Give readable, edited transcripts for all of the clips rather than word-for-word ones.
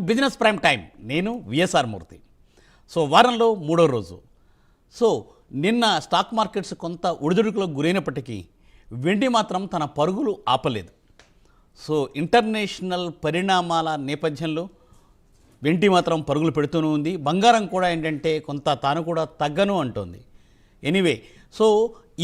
Business prime time. నేను VSR మూర్తి. So వారంలో మూడో రోజు. సో నిన్న స్టాక్ మార్కెట్స్ కొంత ఒడిదుడుకులకు గురైనప్పటికీ వెండి మాత్రం తన పరుగులు ఆపలేదు. సో ఇంటర్నేషనల్ పరిణామాల నేపథ్యంలో వెండి మాత్రం పరుగులు పెడుతూనే ఉంది. బంగారం కూడా ఏంటంటే కొంత తాను కూడా తగ్గను అంటోంది. ఎనీవే, సో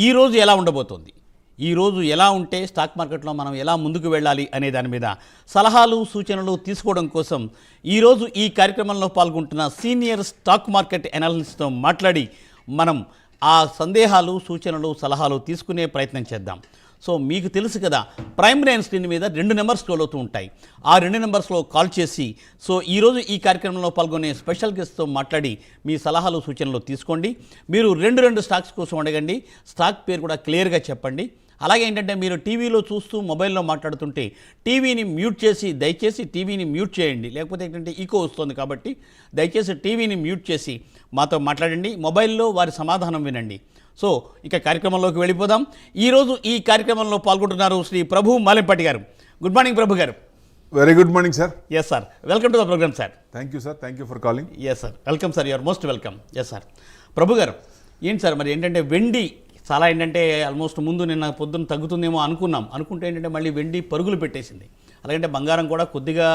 ఈరోజు ఎలా ఉండబోతోంది, ఈరోజు ఎలా ఉంటే స్టాక్ మార్కెట్లో మనం ఎలా ముందుకు వెళ్ళాలి అనే దాని మీద సలహాలు సూచనలు తీసుకోవడం కోసం ఈరోజు ఈ కార్యక్రమంలో పాల్గొంటున్న సీనియర్ స్టాక్ మార్కెట్ ఎనాలిస్ట్తో మాట్లాడి మనం ఆ సందేహాలు సూచనలు సలహాలు తీసుకునే ప్రయత్నం చేద్దాం. సో మీకు తెలుసు కదా, ప్రైమ్ లైన్ స్క్రీన్ మీద 2 నెంబర్స్ స్క్రోల్ అవుతూ ఉంటాయి. ఆ 2 నెంబర్స్లో కాల్ చేసి సో ఈరోజు ఈ కార్యక్రమంలో పాల్గొనే స్పెషల్ గెస్ట్తో మాట్లాడి మీ సలహాలు సూచనలు తీసుకోండి. మీరు రెండు స్టాక్స్ కోసం అడగండి. స్టాక్ పేరు కూడా క్లియర్గా చెప్పండి. అలాగే ఏంటంటే మీరు టీవీలో చూస్తూ మొబైల్లో మాట్లాడుతుంటే టీవీని మ్యూట్ చేసి దయచేసి టీవీని మ్యూట్ చేయండి. లేకపోతే ఏంటంటే ఈకో వస్తుంది కాబట్టి దయచేసి టీవీని మ్యూట్ చేసి మాతో మాట్లాడండి. మొబైల్లో వారి సమాధానం వినండి. సో ఇక కార్యక్రమంలోకి వెళ్ళిపోదాం. ఈరోజు ఈ కార్యక్రమంలో పాల్గొంటున్నారు శ్రీ ప్రభు మాలెంపాటి గారు. Good morning Prabhu garu. Very good morning sir. Yes sir, welcome to the program sir. Thank you sir, thank you for calling. Yes sir, welcome sir, you're most welcome. Yes sir, Prabhu garu ఏంటి సార్ మరి ఏంటంటే వెండి చాలా ఏంటంటే ఆల్మోస్ట్ ముందు నిన్న పొద్దున్న తగ్గుతుందేమో అనుకుంటే ఏంటంటే మళ్ళీ వెండి పరుగులు పెట్టేసింది. అలాగంటే బంగారం కూడా కొద్దిగా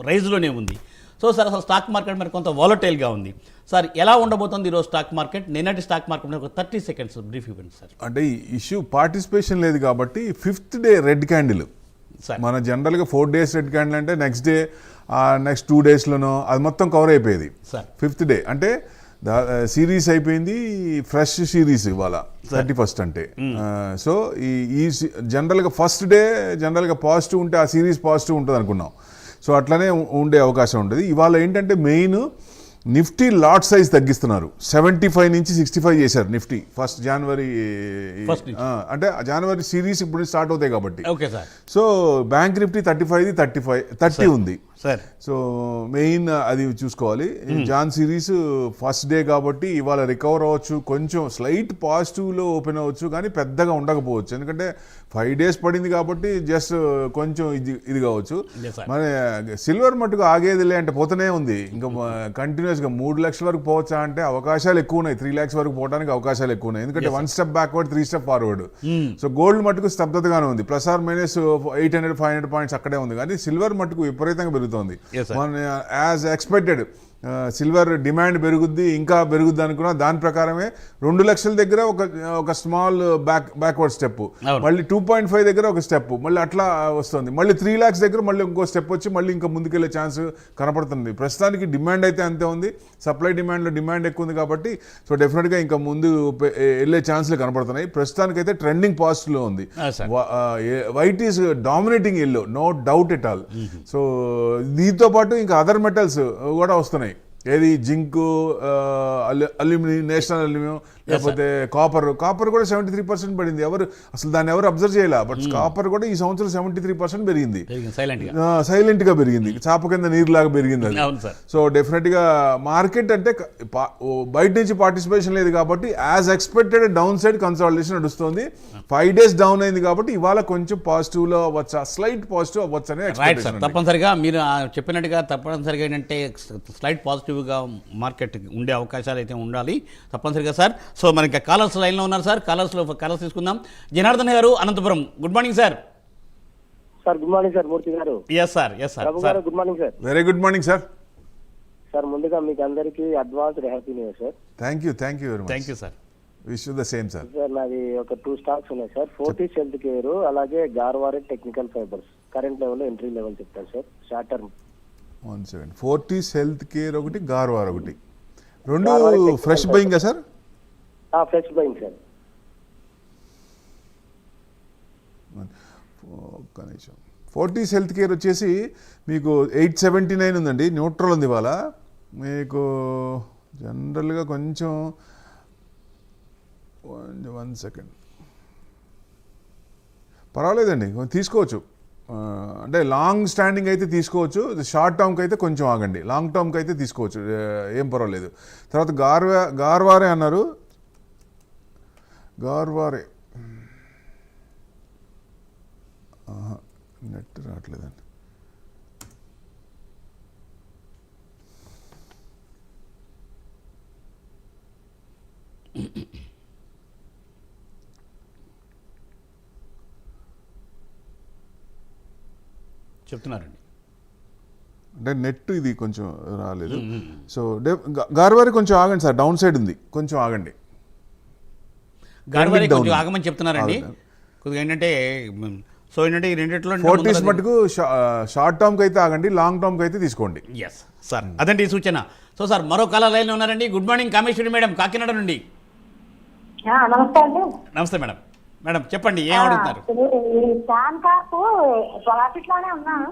రైజ్లోనే ఉంది. సో సార్ అసలు స్టాక్ మార్కెట్ మరి కొంత వాలటైల్గా ఉంది సార్. ఎలా ఉండబోతుంది ఈరోజు స్టాక్ మార్కెట్? నిన్నటి స్టాక్ మార్కెట్ ఒక 30 seconds బ్రీఫ్ ఇవ్వండి సార్. అంటే ఈ ఇష్యూ పార్టిసిపేషన్ లేదు కాబట్టి 5th డే రెడ్ క్యాండిల్. మన జనరల్గా 4 days రెడ్ క్యాండిల్ అంటే నెక్స్ట్ డే నెక్స్ట్ 2 daysలోనో అది మొత్తం కవర్ అయిపోయేది. సార్ 5th డే అంటే సిరీస్ అయిపోయింది, ఫ్రెష్ సిరీస్ ఇవాళ 31st అంటే. సో ఈ జనరల్గా ఫస్ట్ డే జనరల్గా పాజిటివ్ ఉంటే ఆ సిరీస్ పాజిటివ్ ఉంటుంది అనుకున్నాం. సో అట్లనే ఉండే అవకాశం ఉంటుంది. ఇవాళ ఏంటంటే మెయిన్ నిఫ్టీ లాట్ సైజ్ తగ్గిస్తున్నారు. 75 నుంచి 65 చేశారు నిఫ్టీ ఫస్ట్ జనవరి. అంటే జనవరి సిరీస్ ఇప్పుడు స్టార్ట్ అవుతాయి కాబట్టి. సో బ్యాంక్ నిఫ్టీ 30 ఉంది. సో మెయిన్ అది చూసుకోవాలి. జాన్ సిరీస్ ఫస్ట్ డే కాబట్టి ఇవాళ రికవర్ అవ్వచ్చు, కొంచెం స్లైట్ పాజిటివ్లో ఓపెన్ అవ్వచ్చు, కానీ పెద్దగా ఉండకపోవచ్చు. ఎందుకంటే 5 days పడింది కాబట్టి జస్ట్ కొంచెం ఇది కావచ్చు. మన సిల్వర్ మట్టుకు ఆగేదిలే అంటే పోతూనే ఉంది. ఇంకా కంటిన్యూస్గా 3 lakhs వరకు పోవచ్చా అంటే అవకాశాలు ఎక్కువ ఉన్నాయి. 3 lakhs వరకు పోవడానికి అవకాశాలు ఎక్కువ ఉన్నాయి. ఎందుకంటే 1 step backward 3 step forward. So gold మట్టుకు స్తబ్దతగానే ఉంది. ప్లస్ ఆర్ మైనస్ 800-500 points అక్కడే ఉంది. కానీ సిల్వర్ మట్టుకు విపరీతంగా పెరుగుతుంది. యాజ్ ఎక్స్పెక్టెడ్ సిల్వర్ డిమాండ్ పెరుగుద్ది, ఇంకా పెరుగుద్ది అనుకున్నా. దాని ప్రకారమే 2 లక్షల దగ్గర ఒక స్మాల్ బ్యాక్వర్డ్ స్టెప్, మళ్ళీ 2.5 దగ్గర ఒక స్టెప్, మళ్ళీ అట్లా వస్తుంది. మళ్ళీ 3 lakhs దగ్గర మళ్ళీ ఇంకో స్టెప్ వచ్చి మళ్ళీ ఇంకా ముందుకెళ్ళే ఛాన్స్ కనపడుతుంది. ప్రస్తుతానికి డిమాండ్ అయితే అంతే ఉంది. సప్లై డిమాండ్లో డిమాండ్ ఎక్కువ ఉంది కాబట్టి సో డెఫినెట్గా ఇంకా ముందు వెళ్ళే ఛాన్స్లు కనపడుతున్నాయి. ప్రస్తుతానికైతే ట్రెండింగ్ పాజిటివ్లో ఉంది. White is dominating yellow, no doubt at all. So దీంతో పాటు ఇంకా అదర్ మెటల్స్ కూడా వస్తున్నాయి. ఏది జింకు, అల్యూమినియం, నేషనల్ అల్యూమినియం, లేకపోతే కాపర్ కూడా 73% పడింది. అసలు దాన్ని ఎవరు అబ్జర్వ్ చేయాల. బట్ కాపర్ కూడా ఈ సంవత్సరం 73% పెరిగింది. సైలెంట్ గా పెరిగింది, చాప కింద నీరులాగా పెరిగింది అది. సో డెఫినెట్ గా మార్కెట్ అంటే బయట నుంచి పార్టిసిపేషన్ లేదు కాబట్టి as expected down side consolidation నడుస్తుంది. 5 days డౌన్ అయింది కాబట్టి ఇవాళ కొంచెం పాజిటివ్ లో అవ్వచ్చు, స్లైట్ పాజిటివ్ అవ్వచ్చు అనే ఎక్స్పెక్టేషన్. తప్పనిసరిగా మీరు చెప్పినట్టుగా తప్పనిసరిగా ఏంటంటే స్లైట్ పాజిటివ్గా మార్కెట్ ఉండే అవకాశాలు అయితే ఉండాలి తప్పనిసరిగా సార్. సో మనకి కాలర్స్ లైన్లో ఉన్నారు సార్. కాలర్స్ తీసుకుందాం. Janardhan garu, Anantapuram. Good morning sir. Sir good morning sir. Murthy garu. Yes sir. Good morning sir. Very good morning sir. Sir ముందుగా మీకు అందరికీ advanced happy new year sir. Thank you very much. Thank you sir. Wish you the same sir. Sir నాది ఒక 2 stocks ఉన్నాయి sir. Fortis health care, అలాగే Garware technical fibres. Current level entry level చెప్తారు sir. Short term 1 second. Fortis health care ఒకటి, గార్వార్ ఒకటి, రెండు fresh buying sir. Fresh buying sir. ఒక్క నిమిషం. ఫోర్టీస్ హెల్త్ కేర్ వచ్చేసి మీకు 879 ఉందండి. న్యూట్రల్ ఉంది ఇవాళ. మీకు జనరల్గా కొంచెం 1 second పర్వాలేదండి, తీసుకోవచ్చు. అంటే లాంగ్ స్టాండింగ్ అయితే తీసుకోవచ్చు. షార్ట్ టర్మ్కి అయితే కొంచెం ఆగండి. లాంగ్ టర్మ్కి అయితే తీసుకోవచ్చు, ఏం పర్వాలేదు. తర్వాత గార్వారే అన్నారు. గార్వారే నెట్ రావట్లేదండి. చెప్తున్నారండి. అంటే నెట్ ఇది కొంచెం రాలేదు. సో గార్వారి కొంచెం ఆగండి సార్, డౌన్ సైడ్ ఉంది, కొంచెం ఆగండి. గార్వారి down. కొంచెం ఆగమని చెప్తున్నారండి. కొద్దిగా ఏంటంటే సో ఏంటంటే ఈ రెండిట్లో 40s మటుకు షార్ట్ టర్మ్కి అయితే ఆగండి, లాంగ్ టర్మ్కి అయితే తీసుకోండి. ఎస్ సార్, అదండి ఈ సూచన. సో సార్ మరో కాలర్ లైన్లో ఉన్నారండి. Good morning Kameshwari madam, Kakinada నుండి. నమస్తే అండి. నమస్తే మేడం. మేడం చెప్పండి, ఏం అడుగుతున్నారు? ప్యాన్ కార్డు ప్రాఫిట్ లోనే ఉన్నాను,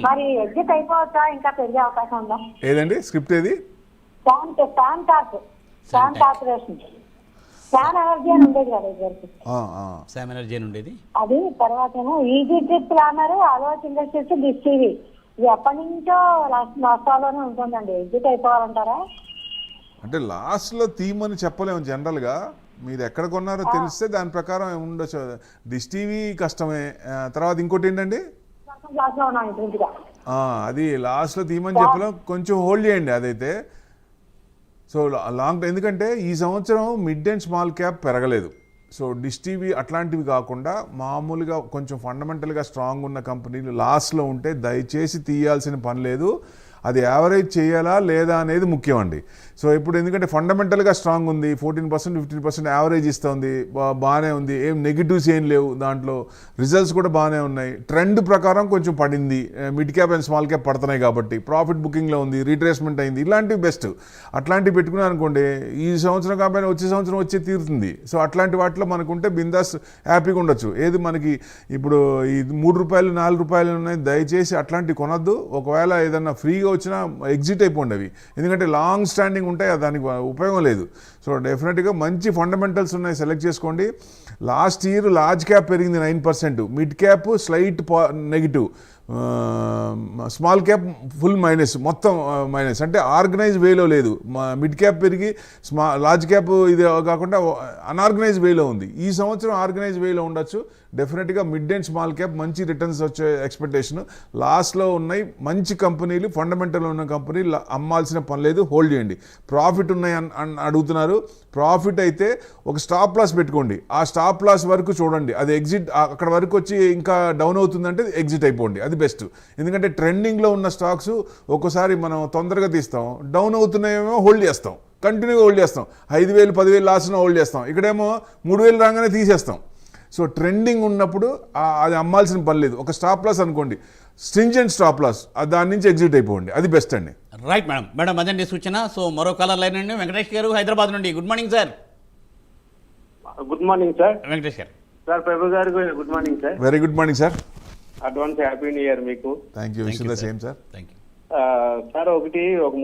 మరి ఎగ్జిట్ అయిపోవచ్చా, ఇంకా పెరిగే అవకాశం ఉందా? ఏదండి స్క్రిప్ట్ ఏది? ప్యాన్ కార్పొరేషన్ ప్యాన్ ఎనర్జీ అని ఉండేది కదా ఇద్దరికి, శామ్ ఎనర్జీ అని ఉండేది. అది తర్వాత ఏమో easy trip planner, Alok industries, Dish TV, ఇది ఎప్పటి నుంచో నష్టాల్లోనే ఉంటుందండి. ఎగ్జిట్ అయిపోవాలంటారా? అంటే లాస్ట్లో తీమని చెప్పలేము జనరల్గా. మీరు ఎక్కడ కొన్నారో తెలిస్తే దాని ప్రకారం ఉండొచ్చు. డిష్ టీవీ కష్టమే. తర్వాత ఇంకోటి ఏంటండి, క్లాస్ లో ఉన్నాను ఇంటిగా. అది లాస్ట్లో తీమని చెప్పలేం, కొంచెం హోల్డ్ చేయండి అదైతే. సో లాంగ్, ఎందుకంటే ఈ సంవత్సరం మిడ్ అండ్ స్మాల్ క్యాప్ పెరగలేదు. సో డిష్ టీవీ అట్లాంటివి కాకుండా మామూలుగా కొంచెం ఫండమెంటల్గా స్ట్రాంగ్ ఉన్న కంపెనీలు లాస్ట్లో ఉంటే దయచేసి తీయాల్సిన పని లేదు. అది యావరేజ్ చేయాలా లేదా అనేది ముఖ్యం అండి. సో ఇప్పుడు ఎందుకంటే ఫండమెంటల్గా స్ట్రాంగ్ ఉంది, 14% 15% యావరేజ్ ఇస్తుంది, బాగానే ఉంది, ఏం నెగిటివ్స్ ఏం లేవు దాంట్లో, రిజల్ట్స్ కూడా బాగానే ఉన్నాయి. ట్రెండ్ ప్రకారం కొంచెం పడింది, mid cap and small cap పడుతున్నాయి కాబట్టి ప్రాఫిట్ బుకింగ్లో ఉంది, రీట్రేస్మెంట్ అయింది, ఇలాంటివి బెస్ట్. అట్లాంటివి పెట్టుకున్నాను అనుకోండి, ఈ సంవత్సరం కాబట్టి వచ్చే సంవత్సరం వచ్చే తీరుతుంది. సో అట్లాంటి వాటిలో మనకుంటే బిందాస్ హ్యాపీగా ఉండొచ్చు. ఏది మనకి ఇప్పుడు ఈ ₹3 ₹4 ఉన్నాయి, దయచేసి అట్లాంటివి కొనొద్దు. ఒకవేళ ఏదన్నా ఫ్రీగా వచ్చినా ఎగ్జిట్ అయిపోండి అవి, ఎందుకంటే లాంగ్ స్టాండింగ్ ఉంటాయి, దానికి ఉపయోగం లేదు. సో డెఫినెట్గా మంచి ఫండమెంటల్స్ ఉన్నాయి, సెలెక్ట్ చేసుకోండి. లాస్ట్ ఇయర్ లార్జ్ క్యాప్ పెరిగింది 9%, mid cap slight negative, small cap full minus, మొత్తం మైనస్. అంటే ఆర్గనైజ్ వేలో లేదు. మిడ్ క్యాప్ పెరిగి లార్జ్ క్యాప్ ఇది కాకుండా అన్ఆర్గనైజ్ వేలో ఉంది. ఈ సంవత్సరం ఆర్గనైజ్ వేలో ఉండొచ్చు. డెఫినెట్గా మిడ్ అండ్ స్మాల్ క్యాప్ మంచి రిటర్న్స్ వచ్చే ఎక్స్పెక్టేషన్. లాస్ట్లో ఉన్నాయి మంచి కంపెనీలు, ఫండమెంటల్ ఉన్న కంపెనీలు అమ్మాల్సిన పని లేదు, హోల్డ్ చేయండి. ప్రాఫిట్ ఉన్నాయి అని అడుగుతున్నారు. ప్రాఫిట్ అయితే ఒక స్టాప్ లాస్ పెట్టుకోండి, ఆ స్టాప్ లాస్ వరకు చూడండి. అది ఎగ్జిట్ అక్కడ వరకు వచ్చి ఇంకా డౌన్ అవుతుందంటే ఎగ్జిట్ అయిపోండి, అది బెస్ట్. ఎందుకంటే ట్రెండింగ్లో ఉన్న స్టాక్స్ ఒక్కోసారి మనం తొందరగా తీస్తాం, డౌన్ అవుతున్నాయేమో హోల్డ్ చేస్తాం, కంటిన్యూగా హోల్డ్ చేస్తాం. 5,000 10,000 లాస్ను హోల్డ్ చేస్తాం, ఇక్కడేమో 3,000 రాగానే తీసేస్తాం. సో ట్రెండింగ్ ఉన్నప్పుడు అది అమ్మాల్సిన పని లేదు. ఒక స్టాప్ లాస్ అనుకోండి, స్ట్రింజెంట్ స్టాప్ లాస్, దాని నుంచి ఎగ్జిట్ అయిపోండి, అది బెస్ట్ అండి. Right madam. మేడం అదండి సూచన. సో మరో కాలర్ లైన్ అండి, వెంకటేష్ గారు హైదరాబాద్ నుండి. Good morning sir. Good morning sir. Venkatesh garu. Sir Prabhu garu good morning sir. Very good morning sir. Advance happy new year మీకు. Thank you. Wish the same sir. Thank you sir. ఒక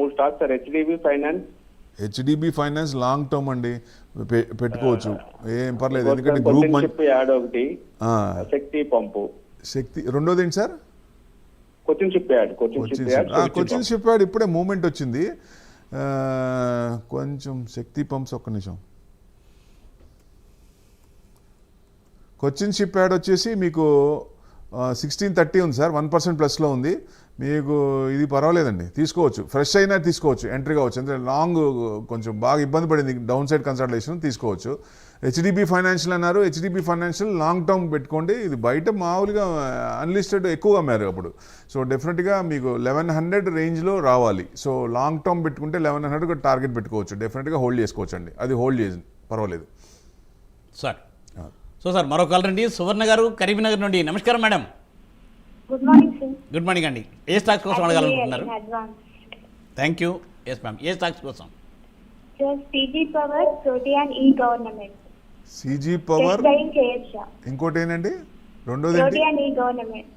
3 stocks sir. HDB finance long term అండి, పెట్టుకోవచ్చు, ఏం పర్లేదు. ఎందుకంటే group add ఒకటి, శక్తి పంపు, శక్తి రెండోది ఏంటి సార్? కొచ్చిన్ షిప్ యాడ్ ఇప్పుడే మూమెంట్ వచ్చింది. కొంచెం శక్తి పంప్స్, ఒక్క నిమిషం. కొచ్చిన్ షిప్ యాడ్ వచ్చేసి మీకు 1630 ఉంది సార్, 1% ప్లస్లో ఉంది. మీకు ఇది పర్వాలేదండి, తీసుకోవచ్చు, ఫ్రెష్ అయినా తీసుకోవచ్చు, ఎంట్రీ కావచ్చు. ఎందుకంటే లాంగ్ కొంచెం బాగా ఇబ్బంది పడింది, డౌన్ సైడ్ కన్సల్టేషన్ తీసుకోవచ్చు. హెచ్డిబి ఫైనాన్షియల్ అన్నారు, హెచ్డిబి ఫైనాన్షియల్ లాంగ్ టర్మ్ పెట్టుకోండి. ఇది బయట మామూలుగా అన్లిస్టెడ్ ఎక్కువగా అమ్మారు అప్పుడు. సో డెఫినెట్గా మీకు 1100 రేంజ్లో రావాలి. సో లాంగ్ టర్మ్ పెట్టుకుంటే 1100 టార్గెట్ పెట్టుకోవచ్చు, డెఫినెట్గా హోల్డ్ చేసుకోవచ్చు అండి. అది హోల్డ్ చేసి పర్వాలేదు సార్. సో సార్ మరో కాలర్ అండి, సువర్ణ గారు కరీంనగర్ నుండి. నమస్కారం madam. Good morning sir. Good morning అండి. ఏ స్టాక్స్ కోసం అడగాలనుకుంటున్నారు? Thank you. ఎస్ మ్యామ్, ఏ స్టాక్స్ కోసం? CG power, ప్రోటియాన్ e government. సిజీ power, ఇంకోటి ఏంటండి రెండోది? ప్రోటియాన్ e government.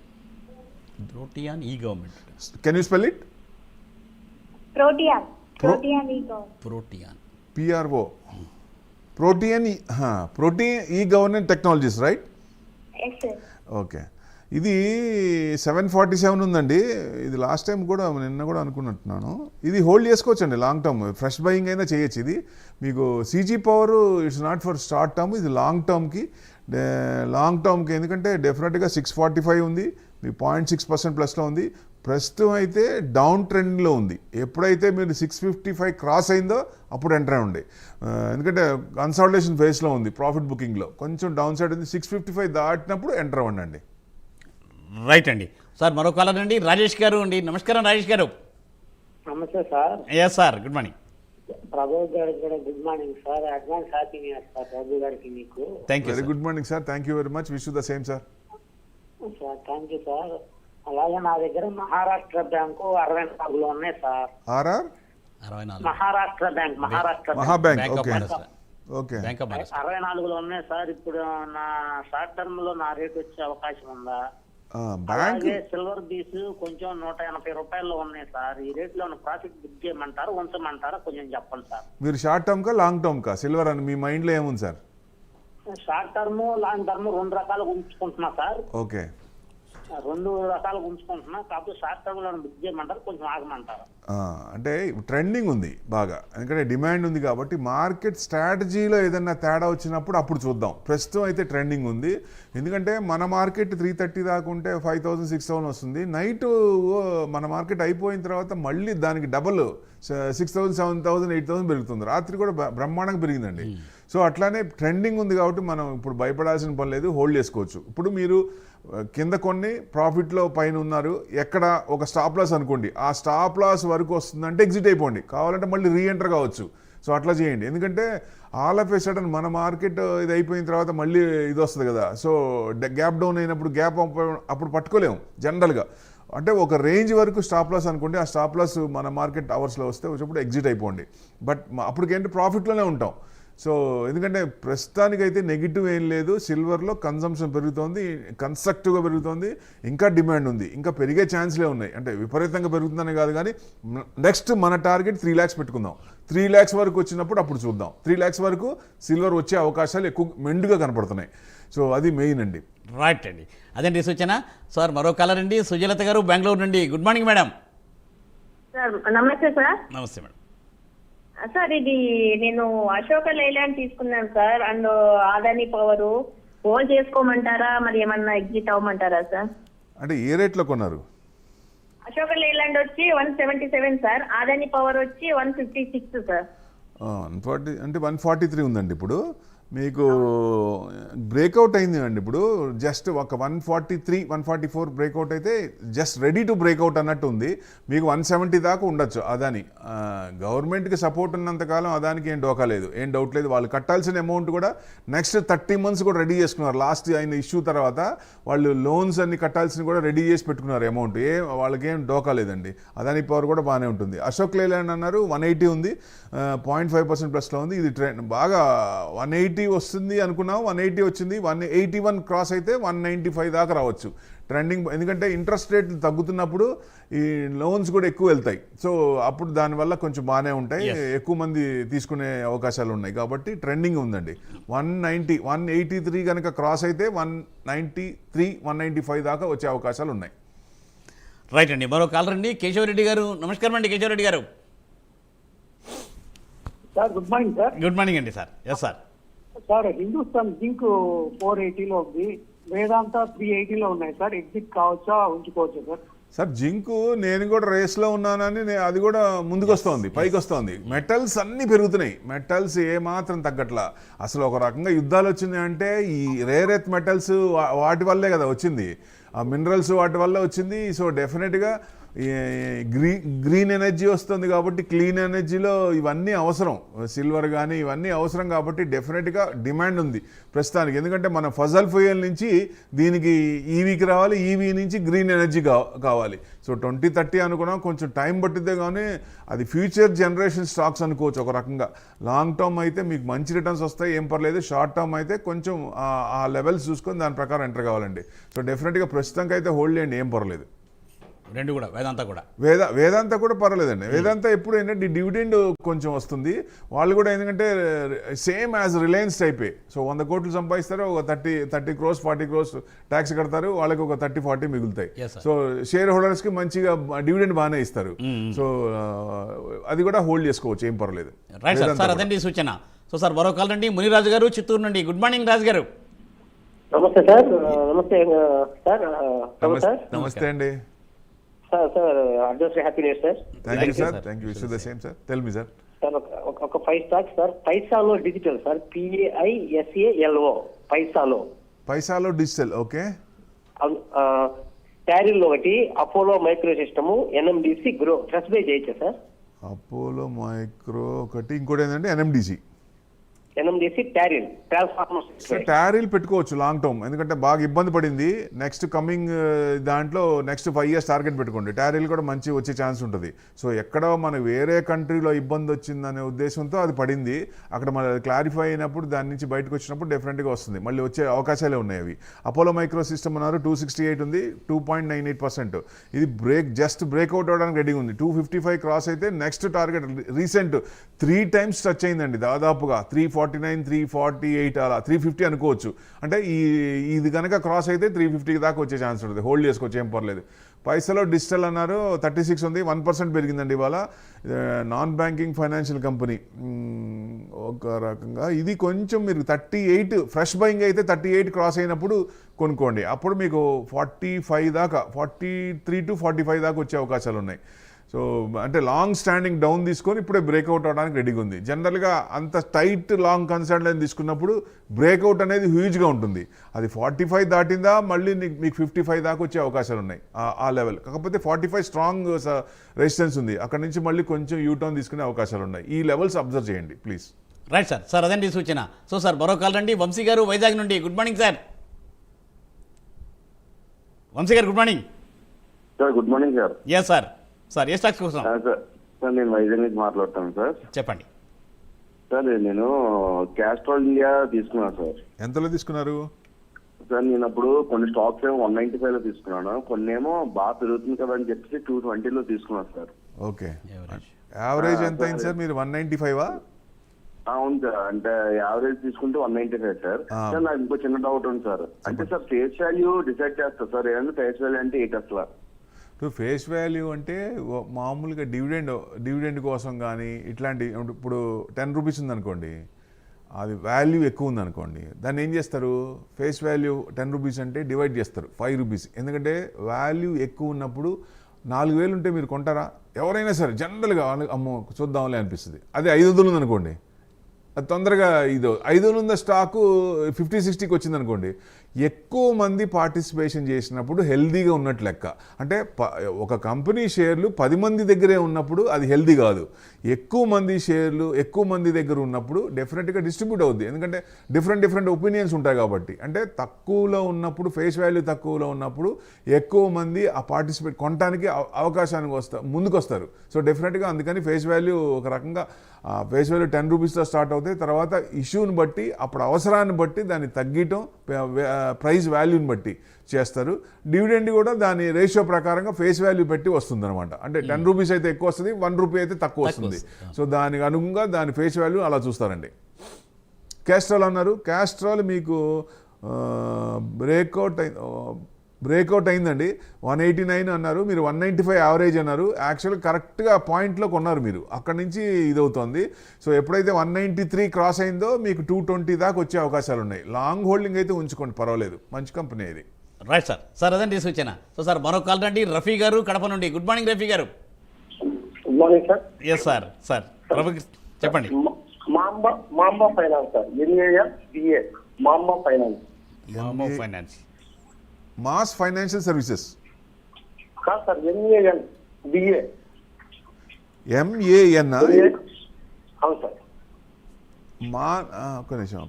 Protean e government. Can you spell it? Protean e government. Protean, PRO, Protean e governance technologies, right? Okay. ఇది 747 ఉందండి. ఇది లాస్ట్ టైం కూడా నిన్న కూడా అనుకున్నట్టున్నాను. ఇది హోల్డ్ చేసుకోవచ్చు అండి, లాంగ్ టర్మ్ ఫ్రెష్ బయింగ్ అయినా చేయొచ్చు. ఇది మీకు CG power it's not for short term, ఇది లాంగ్ టర్మ్కి. ఎందుకంటే డెఫినెట్గా 645 ఉంది, మీ 0.6% ప్లస్లో ఉంది. ప్రస్తుతం అయితే డౌన్ ట్రెండ్లో ఉంది. ఎప్పుడైతే మీరు 655 క్రాస్ అయిందో అప్పుడు ఎంటర్ అవ్వండి. ఎందుకంటే కన్సాలిడేషన్ ఫేస్లో ఉంది, ప్రాఫిట్ బుకింగ్లో కొంచెం డౌన్ సైడ్ ఉంది. 655 దాటినప్పుడు ఎంటర్ అవ్వండి అండి. రైట్ అండి. సార్ మరో కాలర్ అండి రాజేష్ గారు అండి. నమస్కారం రాజేష్ గారు. నమస్తే sir. Yes sir, good morning. Prabhu గారికి కూడా good morning sir. Advance happy new year sir Prabhu గారికి మీకు. Thank you. Very good morning sir. Thank you very much. Wish you the same sir. Sir thank you sir. అలాగే నా దగ్గర Maharashtra bank 64లో ఉన్నాయి sir. RR 64 Maharashtra bank Maha bank. Bank of okay Maharashtra. Okay. Bank of Maharashtra 64లో ఉన్నాయి sir. ఇప్పుడు నా short term లో నా రేట్ వచ్చే అవకాశం ఉందా? బ్యాంక్ అలాగే సిల్వర్ బీస్ కొంచెం 180 రూపాయల్లో ఉన్నాయి సార్. ఈ రేట్ లో ప్రాఫిట్ బుక్ చేయమంటారా ఉంచమంటారా కొంచెం చెప్పండి సార్. మీరు షార్ట్ టర్మ్ కా లాంగ్ టర్మ్ కా సిల్వర్ అని మీ మైండ్ లో ఏముంది sir? Short term long term 2 రకాలుగా ఉంచుకుంటున్నా సార్. ఓకే. 2 రకాలుగా ఉంచుకుంటున్నా. కాకపోతే షార్ట్ టర్మ్ లో బుక్ చేయమంటారు కొంచెం ఆగమంటారా? అంటే ట్రెండింగ్ ఉంది బాగా, ఎందుకంటే డిమాండ్ ఉంది కాబట్టి మార్కెట్ స్ట్రాటజీలో ఏదైనా తేడా వచ్చినప్పుడు అప్పుడు చూద్దాం. ప్రస్తుతం అయితే ట్రెండింగ్ ఉంది. ఎందుకంటే మన మార్కెట్ 330 దాకా ఉంటే 5000 6000 వస్తుంది. నైట్ మన మార్కెట్ అయిపోయిన తర్వాత మళ్ళీ దానికి డబల్ 6000 7000 8000 పెరుగుతుంది. రాత్రి కూడా బ్రహ్మాండంగా పెరిగిందండి. సో అట్లానే ట్రెండింగ్ ఉంది కాబట్టి మనం ఇప్పుడు భయపడాల్సిన పని లేదు, హోల్డ్ చేసుకోవచ్చు. ఇప్పుడు మీరు కింద కొన్ని ప్రాఫిట్లో పైన ఉన్నారు, ఎక్కడ ఒక స్టాప్ లాస్ అనుకోండి, ఆ స్టాప్ లాస్ వరకు వస్తుందంటే ఎగ్జిట్ అయిపోండి, కావాలంటే మళ్ళీ రీఎంటర్ కావచ్చు. సో అట్లా చేయండి. ఎందుకంటే ఆల్ ఆఫ్ ఏ సడన్ మన మార్కెట్ ఇది అయిపోయిన తర్వాత మళ్ళీ ఇది వస్తుంది కదా. సో గ్యాప్ డౌన్ అయినప్పుడు గ్యాప్ అప్పుడు పట్టుకోలేము జనరల్గా. అంటే ఒక రేంజ్ వరకు స్టాప్ లాస్ అనుకోండి, ఆ స్టాప్ లాస్ మన మార్కెట్ అవర్స్లో వస్తే వచ్చేప్పుడు ఎగ్జిట్ అయిపోండి. బట్ అప్పటికేంటి ప్రాఫిట్లోనే ఉంటాం. సో ఎందుకంటే ప్రస్తుతానికైతే నెగిటివ్ ఏం లేదు. సిల్వర్లో కన్సంప్షన్ పెరుగుతోంది, కన్స్ట్రక్టివ్గా పెరుగుతోంది, ఇంకా డిమాండ్ ఉంది, ఇంకా పెరిగే ఛాన్స్లే ఉన్నాయి. అంటే విపరీతంగా పెరుగుతుందని కాదు, కానీ నెక్స్ట్ మన టార్గెట్ 3 lakhs పెట్టుకుందాం. 3 lakhs వరకు వచ్చినప్పుడు అప్పుడు చూద్దాం. 3 lakhs వరకు సిల్వర్ వచ్చే అవకాశాలు ఎక్కువ మెండుగా కనపడుతున్నాయి. సో అది మెయిన్ అండి. రైట్ అండి, అదండి సూచన. సార్ మరో కాలర్ అండి సుజలత గారు బెంగళూరు నుండి. Good morning madam. సార్ నమస్తే సార్. నమస్తే మేడం. సార్ ఇది నేను అశోక లైలాండ్ తీసుకున్నాను sir. And Adani power hold చేసుకోమంటారా, మరి ఏమన్నా ఎగ్జిట్ అవ్వమంటారా సార్? అంటే ఏ రేట్లో కొన్నారు? అశోక లైలాండ్ వచ్చి 177 సార్. ఆదాని పవర్ వచ్చి 156 సార్. 140 అంటే 143 ఉందండి. ఇప్పుడు మీకు బ్రేక్అవుట్ అయింది అండి. ఇప్పుడు జస్ట్ ఒక 143 144 బ్రేక్అవుట్ అయితే జస్ట్ రెడీ టు బ్రేక్అవుట్ అన్నట్టు ఉంది. మీకు 170 దాకా ఉండొచ్చు. అదాని గవర్నమెంట్కి సపోర్ట్ ఉన్నంతకాలం అదానికి ఏం డోకా లేదు, ఏం డౌట్ లేదు. వాళ్ళు కట్టాల్సిన అమౌంట్ కూడా నెక్స్ట్ 30 months కూడా రెడీ చేసుకున్నారు. లాస్ట్ ఆయన ఇష్యూ తర్వాత వాళ్ళు లోన్స్ అన్ని కట్టాల్సిన కూడా రెడీ చేసి పెట్టుకున్నారు అమౌంట్. వాళ్ళకేం డోకా లేదండి. అదాని పవర్ కూడా బాగానే ఉంటుంది. అశోక్ లేలాండ్ అన్నారు 180 ఉంది, 0.5% ప్లస్లో ఉంది. ఇది ట్రెండ్ బాగా 180 వస్తుంది అనుకున్నాం, 180 వచ్చింది. 181 క్రాస్ అయితే 195 దాకా రావచ్చు ట్రెండింగ్. ఎందుకంటే ఇంట్రెస్ట్ రేట్లు తగ్గుతున్నప్పుడు ఈ లోన్స్ కూడా ఎక్కువ వెళ్తాయి. సో అప్పుడు దానివల్ల కొంచెం బాగానే ఉంటాయి, ఎక్కువ మంది తీసుకునే అవకాశాలు ఉన్నాయి. కాబట్టి ట్రెండింగ్ ఉందండి. 190 183 కనుక క్రాస్ అయితే 193 195 దాకా వచ్చే అవకాశాలు ఉన్నాయి. రైట్ అండి, మరో కాలర్ అండి కేశవరెడ్డి గారు. నమస్కారం అండి Keshavareddy garu. Sir good morning sir. Good morning అండి sir. Yes sir. Sir Hindustan zinc 480లో ఉంది, వేదాంత 380లో ఉన్నాయి సార్. ఎగ్జిట్ కావచ్చా ఉంచుకోవచ్చా సార్? సార్ జింకు నేను కూడా రేస్లో ఉన్నానని అది కూడా ముందుకు వస్తోంది, పైకి వస్తోంది. మెటల్స్ అన్నీ పెరుగుతున్నాయి, మెటల్స్ ఏమాత్రం తగ్గట్లా. అసలు ఒక రకంగా యుద్ధాలు వచ్చినాయి అంటే ఈ రేర్ ఎర్త్ మెటల్స్ వాటి వల్లే కదా వచ్చింది, ఆ మినరల్స్ వాటి వల్ల వచ్చింది. సో డెఫినెట్గా గ్రీన్ ఎనర్జీ వస్తుంది కాబట్టి క్లీన్ ఎనర్జీలో ఇవన్నీ అవసరం, సిల్వర్ కానీ ఇవన్నీ అవసరం కాబట్టి డెఫినెట్గా డిమాండ్ ఉంది ప్రస్తుతానికి. ఎందుకంటే మన ఫజల్ ఫ్యూయల్ నుంచి దీనికి ఈవీకి రావాలి, ఈవీ నుంచి గ్రీన్ ఎనర్జీ కావాలి. సో 2030 అనుకున్నాం, కొంచెం టైం పట్టిద్దే కానీ అది ఫ్యూచర్ జనరేషన్ స్టాక్స్ అనుకోవచ్చు ఒక రకంగా. లాంగ్ టర్మ్ అయితే మీకు మంచి రిటర్న్స్ వస్తాయి, ఏం పర్లేదు. షార్ట్ టర్మ్ అయితే కొంచెం ఆ లెవెల్స్ చూసుకొని దాని ప్రకారం ఎంటర్ కావాలండి. సో డెఫినెట్గా ప్రస్తుతానికి అయితే హోల్డ్ చేయండి, ఏం పర్లేదు. రెండు కూడా వేదాంత కూడా వేదాంత కూడా పర్వాలేదండి. వేదాంత ఎప్పుడు ఏంటంటే డివిడెండ్ కొంచెం వస్తుంది. వాళ్ళు కూడా ఎందుకంటే సేమ్ యాజ్ రిలయన్స్ టైపే. సో 100 కోట్లు సంపాదిస్తారు, ఒక 30 crores 40 crores ట్యాక్స్ కడతారు, వాళ్ళకి ఒక 30-40 మిగులుతాయి. సో షేర్ హోల్డర్స్కి మంచిగా డివిడెండ్ బాగానే ఇస్తారు. సో అది కూడా హోల్డ్ చేసుకోవచ్చు, ఏం పర్లేదు. రైట్ సార్, అదండి సూచన. సో సార్ మరో కాల్ అండి మునిరాజు గారు చిత్తూరు నుండి. గుడ్ మార్నింగ్ రాజు గారు. నమస్తే సార్. నమస్తే సార్. నమస్తే అండి. Sir advance happy new year sir. Thank you sir. Thank you. Wish you the same sir. Tell me sir. Sir ఒక 5 stocks sir. Paisalo digital sir, PAISALO Paisalo digital. Okay. TARIL ఒకటి, Apollo micro system, NMDC, grow trust buy చేయొచ్చా sir? Apollo micro ఒకటి, ఇంకోటి ఏంటంటే NMDC. NMDC, TARIL, transformer. TARIL పెట్టుకోవచ్చు long term, ఎందుకంటే బాగా ఇబ్బంది పడింది. నెక్స్ట్ కమింగ్ దాంట్లో నెక్స్ట్ 5 years టార్గెట్ పెట్టుకోండి. టారిల్ కూడా మంచి వచ్చే ఛాన్స్ ఉంటుంది. సో ఎక్కడో మన వేరే కంట్రీలో ఇబ్బంది వచ్చిందనే ఉద్దేశంతో అది పడింది. అక్కడ మన క్లారిఫై అయినప్పుడు దాని నుంచి బయటకు వచ్చినప్పుడు డెఫినెట్గా వస్తుంది, మళ్ళీ వచ్చే అవకాశాలే ఉన్నాయి అవి. అపోలో మైక్రో సిస్టమ్ అన్నారు 268 ఉంది, 2.98%. ఇది జస్ట్ బ్రేక్అవుట్ అవ్వడానికి రెడీ ఉంది. 255 క్రాస్ అయితే next target recent 3 times touch అయిందండి దాదాపుగా. 349, 348 అలా 350 అనుకోవచ్చు. అంటే ఇది కనుక క్రాస్ అయితే 350 దాకా వచ్చే ఛాన్స్ ఉంటుంది. హోల్డ్ చేసుకోవచ్చు, ఏం పర్లేదు. పైసలో డిజిటల్ అన్నారు 36 ఉంది, 1% పెరిగిందండి ఇవాళ. నాన్ బ్యాంకింగ్ ఫైనాన్షియల్ కంపెనీ ఒక రకంగా ఇది కొంచెం మీరు 38 ఫ్రెష్ బయింగ్ అయితే 38 క్రాస్ అయినప్పుడు కొనుక్కోండి. అప్పుడు మీకు 45 దాకా 43 to 45 దాకా వచ్చే అవకాశాలు ఉన్నాయి. సో అంటే లాంగ్ స్టాండింగ్ డౌన్ తీసుకొని ఇప్పుడే బ్రేక్అవుట్ అవడానికి రెడీగా ఉంది. జనరల్గా అంత టైట్ లాంగ్ కన్సర్న్ లైన్ తీసుకున్నప్పుడు బ్రేక్అవుట్ అనేది హ్యూజ్గా ఉంటుంది. అది 45 దాటిందా మళ్ళీ మీకు 55 దాకా వచ్చే అవకాశాలు ఉన్నాయి ఆ లెవెల్. కాకపోతే 45 స్ట్రాంగ్ రెసిస్టెన్స్ ఉంది, అక్కడ నుంచి మళ్ళీ కొంచెం యూటర్న్ తీసుకునే అవకాశాలు ఉన్నాయి. ఈ లెవెల్స్ అబ్జర్వ్ చేయండి ప్లీజ్. Right sir. సార్ అదండి సూచన. సో సార్ మరో కాల్ రండి. వంశీ గారు వైజాగ్ నుండి. Good morning sir. Vamsi garu good morning. Sir good morning sir. Yes sir. Sir ఏ స్టాక్స్ కోసం? సార్ నేను వైజాగ్ నుంచి మాట్లాడుతాను సార్. చెప్పండి సార్. నేను క్యాస్ట్రాల్ ఇండియా తీసుకున్నాను సార్. ఎంతలో తీసుకున్నారు సార్? నేను అప్పుడు కొన్ని స్టాక్స్ ఏమో 195 లో తీసుకున్నాను, కొన్ని ఏమో బాగా పెరుగుతుంది కదా అని చెప్పేసి 220 తీసుకున్నాను సార్. ఓకే, యావరేజ్ ఎంత అయింది సార్? మీరు 195? అవును సార్, అంటే యావరేజ్ తీసుకుంటే 195 సార్. సార్ నాకు ఇంకో చిన్న డౌట్ ఉంది సార్. అంటే సార్ ఫేస్ వాల్యూ డిసైడ్ చేస్తారు సార్, ఏదైనా ఫేస్ వాల్యూ అంటే ఏంటి అసలు? ఫేస్ వాల్యూ అంటే మామూలుగా డివిడెండ్ కోసం కానీ ఇట్లాంటి, ఇప్పుడు 10 రూపీస్ ఉందనుకోండి, అది వాల్యూ ఎక్కువ ఉందనుకోండి, దాన్ని ఏం చేస్తారు? ఫేస్ వాల్యూ 10 రూపీస్ అంటే డివైడ్ చేస్తారు 5 రూపీస్. ఎందుకంటే వాల్యూ ఎక్కువ ఉన్నప్పుడు 4,000 ఉంటే మీరు కొంటారా? ఎవరైనా సరే జనరల్గా అమ్మో చూద్దాంలే అనిపిస్తుంది. అదే 500 ఉందనుకోండి, అది తొందరగా 500 ఉన్న స్టాకు 50-60కి వచ్చింది అనుకోండి, ఎక్కువ మంది పార్టిసిపేషన్ చేసినప్పుడు హెల్దీగా ఉన్నట్టు లెక్క. అంటే ఒక కంపెనీ షేర్లు 10 మంది దగ్గరే ఉన్నప్పుడు అది హెల్దీ కాదు. ఎక్కువ మంది షేర్లు ఎక్కువ మంది దగ్గర ఉన్నప్పుడు డెఫినెట్గా డిస్ట్రిబ్యూట్ అవుద్ది, ఎందుకంటే డిఫరెంట్ ఒపీనియన్స్ ఉంటాయి కాబట్టి. అంటే తక్కువలో ఉన్నప్పుడు, ఫేస్ వాల్యూ తక్కువలో ఉన్నప్పుడు ఎక్కువ మంది ఆ పార్టిసిపేట్ కొనడానికి అవకాశానికి ముందుకు వస్తారు. సో డెఫినెట్గా అందుకని ఫేస్ వాల్యూ ఒక రకంగా ఫేస్ వాల్యూ 10 రూపీస్తో స్టార్ట్ అవుతాయి. తర్వాత ఇష్యూని బట్టి, అప్పుడు అవసరాన్ని బట్టి దాన్ని తగ్గటం, ప్రైస్ వాల్యూని బట్టి చేస్తారు. డివిడెండ్ కూడా దాని రేషియో ప్రకారంగా ఫేస్ వాల్యూ పెట్టి వస్తుంది అనమాట. అంటే 10 రూపీస్ అయితే ఎక్కువ వస్తుంది, 1 రూపీ అయితే తక్కువ వస్తుంది. సో దానికి అనుగుణంగా దాని ఫేస్ వాల్యూ అలా చూస్తారండి. క్యాస్ట్రాల్ అన్నారు. క్యాస్ట్రాల్ మీకు బ్రేక్అవుట్ అయిందండి. 189 అన్నారు, మీరు 195 యావరేజ్ అన్నారు. యాక్చువల్గా కరెక్ట్గా పాయింట్లో కొన్నారు మీరు, అక్కడి నుంచి ఇదవుతోంది. సో ఎప్పుడైతే 193 క్రాస్ అయిందో మీకు 220 దాకా వచ్చే అవకాశాలు ఉన్నాయి. లాంగ్ హోల్డింగ్ అయితే ఉంచుకోండి, పర్వాలేదు, మంచి కంపెనీ ఇది. Right sir. సార్ అదండి సూచన. సో సార్ మరో కాల్ రండి. రఫీ గారు కడప నుండి. Good morning Rafi garu. Good morning sir. Yes sir. Sir Rafi చెప్పండి. Manba finance sir, MAMBA Manba finance. Finance, Mas financial services కాదు సార్, MANBA. MAN? అవును సార్. ఒక్క నిమిషం.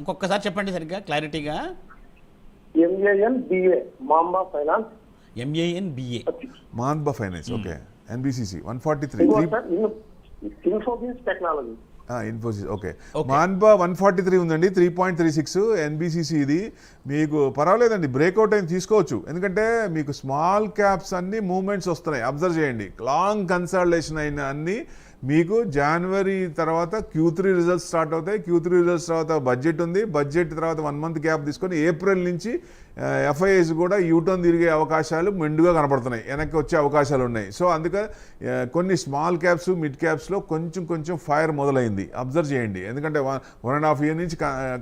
ఇంకొకసారి చెప్పండి సరిగ్గా క్లారిటీగా. MANBA Manba finance. MANBA Manba finance. Okay. NBCC 143. Infosys technology. Infosys. Okay. Manba 143 ఉందండి, 3.36. NBCC ఇది మీకు పర్వాలేదండి, బ్రేక్అవుట్ అయిన తీసుకోవచ్చు. ఎందుకంటే మీకు స్మాల్ క్యాప్స్ అన్ని మూవ్మెంట్స్ వస్తున్నాయి, అబ్జర్వ్ చేయండి. లాంగ్ కన్సాలిడేషన్ అయిన అన్ని మీకు జనవరి తర్వాత Q3 రిజల్ట్స్ స్టార్ట్ అవుతాయి. Q3 రిజల్ట్స్ తర్వాత బడ్జెట్ ఉంది. బడ్జెట్ తర్వాత 1 మంత్ గ్యాప్ తీసుకొని ఏప్రిల్ నుంచి FIIs కూడా యూటర్న్ తిరిగే అవకాశాలు మెండుగా కనపడుతున్నాయి, వెనక్కి వచ్చే అవకాశాలు ఉన్నాయి. సో అందుకే కొన్ని స్మాల్ క్యాప్స్, మిడ్ క్యాప్స్లో కొంచెం ఫైర్ మొదలైంది, అబ్జర్వ్ చేయండి. ఎందుకంటే 1.5 year నుంచి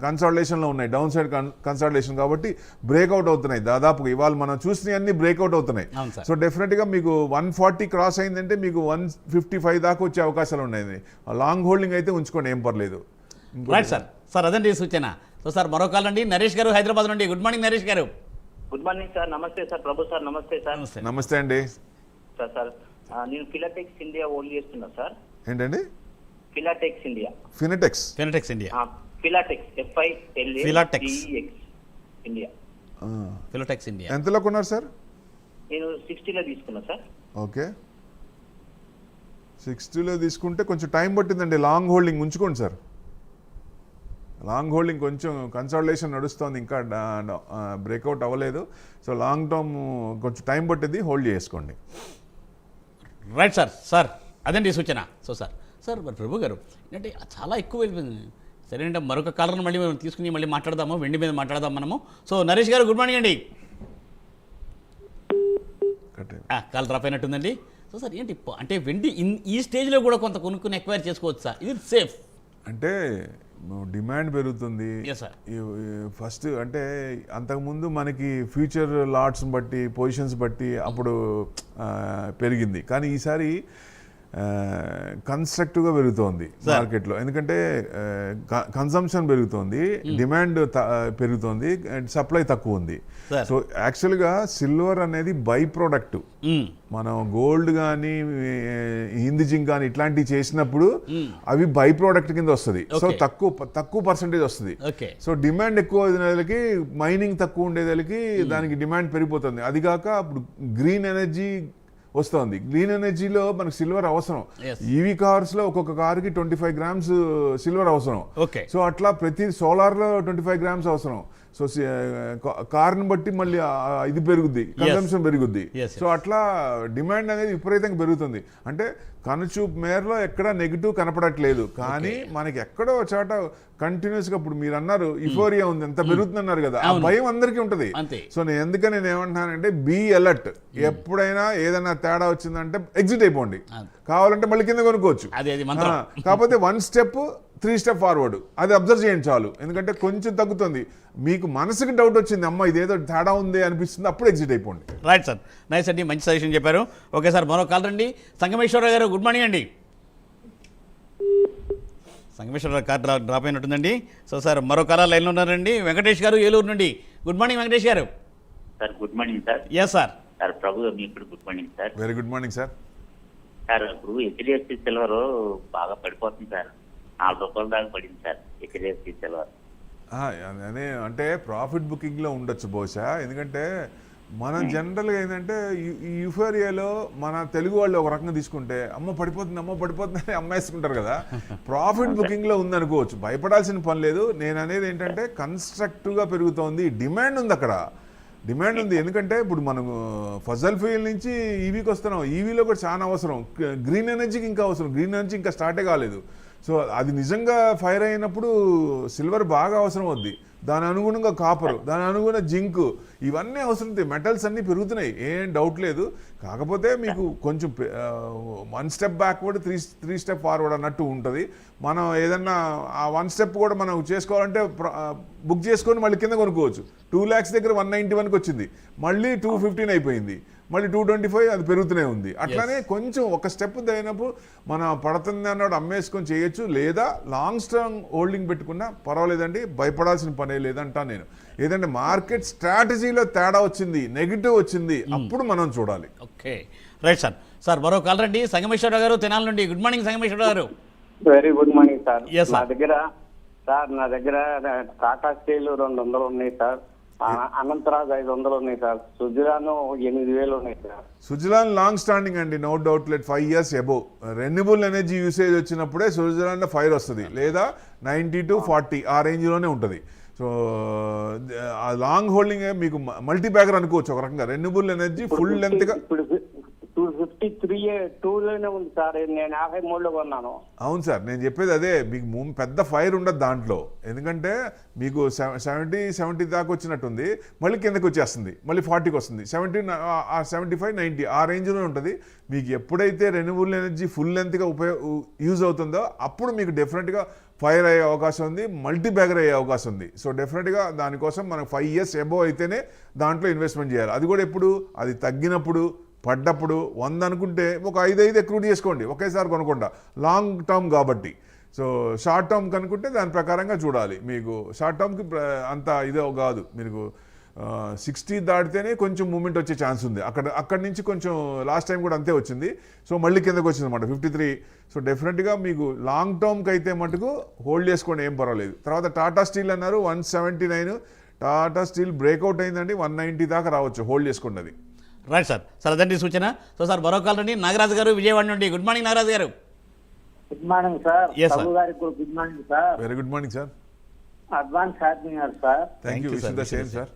కన్సాలిడేషన్లో ఉన్నాయి, డౌన్ సైడ్ కన్సాలిడేషన్ కాబట్టి బ్రేక్అవుట్ అవుతున్నాయి. దాదాపుగా ఇవాళ మనం చూసినవి అన్ని బ్రేక్అవుట్ అవుతున్నాయి. సో డెఫినెట్గా మీకు 140 క్రాస్ అయిందంటే మీకు 155 దాకా వచ్చే అవకాశాలు ఉన్నాయి. లాంగ్ హోల్డింగ్ అయితే ఉంచుకోండి, ఏం పర్లేదు. Right sir. సార్ అదండి సూచన. సో సార్ మరో కాల్ అండి. నరేష్ గారు హైదరాబాద్ నుండి. Good morning Naresh garu. Good morning sir. నమస్తే సార్. ప్రభు సార్ నమస్తే సార్. నమస్తే అండి. సార్ నేను ఫిలాటెక్స్ ఇండియా ఓన్లీ చేస్తున్నా సార్. ఏంటండి? Filatex India. Finatex India. Filatex FILATEX India. Filatex India ఎంతలో కొన్నారు సార్? నేను 60లో తీసుకున్నా సార్. ఓకే, 60లో తీసుకుంటే కొంచెం టైం పట్టిందండి. లాంగ్ హోల్డింగ్ ఉంచుకోండి సార్. లాంగ్ హోల్డింగ్ కొంచెం కన్సల్టేషన్ నడుస్తుంది, ఇంకా బ్రేక్అవుట్ అవ్వలేదు. సో లాంగ్ టర్మ్ కొంచెం టైం పట్టింది, హోల్డ్ చేసుకోండి. రైట్ సార్ అదండి సూచన. సార్ మరి ప్రభు గారు ఏంటంటే చాలా ఎక్కువ వెళ్ళిపోయింది. సరే అంటే మరొక కాలర్ను మళ్ళీ మనం తీసుకుని మళ్ళీ మాట్లాడదాము, వెండి మీద మాట్లాడదాం మనము. So Naresh garu good morning అండి. కాల్ డ్రాప్ అయినట్టుందండి. సార్ ఏంటి అంటే వెండి ఈ స్టేజ్లో కూడా కొంత కొనుక్కుని ఎక్వైర్ చేసుకోవచ్చా? ఇది సేఫ్ అంటే డిమాండ్ పెరుగుతుంది. సార్ ఫస్ట్ అంటే అంతకుముందు మనకి ఫ్యూచర్ లాట్స్ని బట్టి, పొజిషన్స్ బట్టి అప్పుడు పెరిగింది. కానీ ఈసారి కన్స్ట్రక్టివ్గా పెరుగుతోంది మార్కెట్లో. ఎందుకంటే కన్సంప్షన్ పెరుగుతోంది, డిమాండ్ పెరుగుతోంది, సప్లై తక్కువ ఉంది. సో యాక్చువల్గా సిల్వర్ అనేది బై ప్రోడక్ట్. మనం గోల్డ్ కానీ జింక్ కానీ ఇట్లాంటివి చేసినప్పుడు అవి బై ప్రోడక్ట్ కింద వస్తుంది. సో తక్కువ పర్సెంటేజ్ వస్తుంది. సో డిమాండ్ ఎక్కువ ఉండేదానికి, మైనింగ్ తక్కువ ఉండేదానికి దానికి డిమాండ్ పెరిగిపోతుంది. అది కాక ఇప్పుడు గ్రీన్ ఎనర్జీ వస్తుంది. గ్రీన్ ఎనర్జీలో మనకు సిల్వర్ అవసరం. ఈవీ కార్స్ లో ఒక్కొక్క కారుకి 25 గ్రామ్స్ సిల్వర్ అవసరం. సో అట్లా ప్రతి సోలార్ లో 25 గ్రామ్స్ అవసరం. సో కార్ని బట్టి మళ్ళీ ఇది పెరుగుద్ది, కన్సంప్షన్ పెరుగుద్ది. సో అట్లా డిమాండ్ అనేది విపరీతంగా పెరుగుతుంది. అంటే కనుచూపు మేరలో ఎక్కడ నెగిటివ్ కనపడట్లేదు, కానీ మనకి ఎక్కడో చోట కంటిన్యూస్ గా ఇప్పుడు మీరు అన్నారు ఇఫోరియా ఉంది, ఎంత పెరుగుతుంది అన్నారు కదా, ఆ భయం అందరికీ ఉంటది. సో నేను ఏమంటున్నానంటే బీ అలర్ట్. ఎప్పుడైనా ఏదైనా తేడా వచ్చిందంటే ఎగ్జిట్ అయిపోండి, కావాలంటే మళ్ళీ కింద కొనుక్కోవచ్చు. కాకపోతే 1 స్టెప్ 3 స్టెప్ ఫార్వర్డ్, అది అబ్జర్వ్ చేయండి చాలు. ఎందుకంటే కొంచెం తగ్గుతుంది, మీకు మనసుకి డౌట్ వచ్చింది, అమ్మ ఇదేదో తేడా ఉంది అనిపిస్తుంది, అప్పుడు ఎగ్జిట్ అయిపోండి. రైట్ సార్, నైస్ అండి, మంచి సజెషన్ చెప్పారు. ఓకే సార్, మరో కాల్ రండి. సంగమేశ్వరరావు గారు గుడ్ మార్నింగ్ అండి. సంగమేశ్వరరావు కాల్ డ్రాప్ అయినట్టుందండి. సో సార్ మరో కాల్ లైన్లో ఉన్నారండి. వెంకటేష్ గారు ఏలూరు నుండి. Good morning Venkatesh garu. Sir good morning sir. Yes sir. Sir Prabhu మీకు good morning sir. Very good morning sir. Sir ఇప్పుడు HDFC సిల్వర్ బాగా పడిపోతుంది సార్, 4 రూపాయల దాకా పడింది సార్ HDFC సిల్వర్. అదే అంటే ప్రాఫిట్ బుకింగ్లో ఉండొచ్చు బహుశా. ఎందుకంటే మనం జనరల్గా ఏంటంటే ఈ యూఫోరియాలో మన తెలుగు వాళ్ళు ఒక రకంగా తీసుకుంటే అమ్మ పడిపోతుంది అని అమ్మేసుకుంటారు కదా. ప్రాఫిట్ బుకింగ్లో ఉందనుకోవచ్చు, భయపడాల్సిన పని లేదు. నేను అనేది ఏంటంటే కన్స్ట్రక్టివ్గా పెరుగుతోంది, డిమాండ్ ఉంది, అక్కడ డిమాండ్ ఉంది. ఎందుకంటే ఇప్పుడు మనం ఫజల్ ఫ్యూయల్ నుంచి ఈవీకి వస్తున్నాం, ఈవీలో కూడా చాలా అవసరం, గ్రీన్ ఎనర్జీకి ఇంకా అవసరం, గ్రీన్ ఎనర్జీ ఇంకా స్టార్టే కాలేదు. సో అది నిజంగా ఫైర్ అయినప్పుడు సిల్వర్ బాగా అవసరం అవుద్ది, దాని అనుగుణంగా కాపరు, దాని అనుగుణంగా జింక్, ఇవన్నీ అవసరం. మెటల్స్ అన్నీ పెరుగుతున్నాయి, ఏం డౌట్ లేదు. కాకపోతే మీకు కొంచెం 1 స్టెప్ బ్యాక్వర్డ్ 3 స్టెప్ ఫార్వర్డ్ అన్నట్టు ఉంటుంది. మనం ఏదన్నా ఆ 1 స్టెప్ కూడా మనం చేసుకోవాలంటే బుక్ చేసుకొని మళ్ళీ కింద కొనుక్కోవచ్చు. 2 lakhs దగ్గర 191కి వచ్చింది, మళ్ళీ 215 అయిపోయింది, మళ్ళీ 225, అది పెరుగుతూనే ఉంది. అట్లానే కొంచెం ఒక స్టెప్ అయినప్పుడు మనం పడుతుంది అన్నాడు అమ్మేసుకొని చేయొచ్చు, లేదా లాంగ్ స్ట్రాంగ్ హోల్డింగ్ పెట్టుకున్నా పర్వాలేదండి, భయపడాల్సిన పనే లేదంటా నేను. ఏదంటే మార్కెట్ స్ట్రాటజీలో తేడా వచ్చింది, నెగిటివ్ వచ్చింది, అప్పుడు మనం చూడాలి. Okay right sir. సార్ మరో కాల్ రండి. సంగమేశ్వరరావు గారు తెనాల నుండి. గుడ్ మార్నింగ్ సంగమేశ్వరరావు గారు. Very good morning sir. నా దగ్గర టాటా స్టీల్ 200 ఉన్నాయి సార్, అనంతరాజ్ 500 ఉన్నాయి సార్, సుజలాన్ 8,000 ఉన్నాయి సార్. సుజలాన్ లాంగ్ స్టాండింగ్ అండి, no doubt let 5 years above. Renewable energy usage వచ్చినప్పుడే సుజలాన్ లో ఫైర్ వస్తుంది, లేదా 90 to 40 ఆ రేంజ్లోనే ఉంటుంది. సో ఆ లాంగ్ హోల్డింగ్ మీకు మల్టీ బ్యాగర్ అనుకోవచ్చు ఒక రకంగా. రెన్యూబుల్ ఎనర్జీ ఫుల్ లెంత్ గా 253 ఉంది సార్, నేను 53లో కొన్నాను. అవును సార్, నేను చెప్పేది అదే. మీకు పెద్ద ఫైర్ ఉండదు దాంట్లో, ఎందుకంటే మీకు 70 దాకా వచ్చినట్టుంది, మళ్ళీ కిందకి వచ్చేస్తుంది, మళ్ళీ 40కి వస్తుంది, 75, 90 ఆ రేంజ్లో ఉంటుంది. మీకు ఎప్పుడైతే రెన్యూబుల్ ఎనర్జీ ఫుల్ లెంత్గా యూజ్ అవుతుందో అప్పుడు మీకు డెఫినెట్గా ఫైర్ అయ్యే అవకాశం ఉంది, మల్టీ బ్యాగర్ అయ్యే అవకాశం ఉంది. సో డెఫినెట్గా దానికోసం మనకు 5 years అబోవ్ అయితేనే దాంట్లో ఇన్వెస్ట్మెంట్ చేయాలి. అది కూడా ఎప్పుడు, అది తగ్గినప్పుడు, పడ్డప్పుడు. 100 అనుకుంటే ఒక 5 ఎక్రూట్ చేసుకోండి, ఒకేసారి కొనకుండా, లాంగ్ టర్మ్ కాబట్టి. సో షార్ట్ టర్మ్ కనుకుంటే దాని ప్రకారంగా చూడాలి. మీకు షార్ట్ టర్మ్కి అంత ఇదే కాదు, మీకు 60 దాటితేనే కొంచెం మూమెంట్ వచ్చే ఛాన్స్ ఉంది. అక్కడి నుంచి కొంచెం లాస్ట్ టైం కూడా అంతే వచ్చింది. సో మళ్ళీ కిందకు వచ్చింది అనమాట 53. సో డెఫినెట్గా మీకు లాంగ్ టర్మ్కి అయితే మటుకు హోల్డ్ చేసుకోండి, ఏం పర్వాలేదు. తర్వాత టాటా స్టీల్ అన్నారు 179, టాటా స్టీల్ బ్రేక్అవుట్ అయిందండి, 190 దాకా రావచ్చు, హోల్డ్ చేసుకోండి అది. Right sir. సార్ అదండి సూచన. సో సార్ మరో కాల్ రండి, నాగరాజు గారు విజయవాడ నుండి. Good morning Nagaraju garu. Good morning sir. Yes, sir. గారికి good morning sir. Very good morning sir. Advance happy year sir. Thank you. Wish the same sir.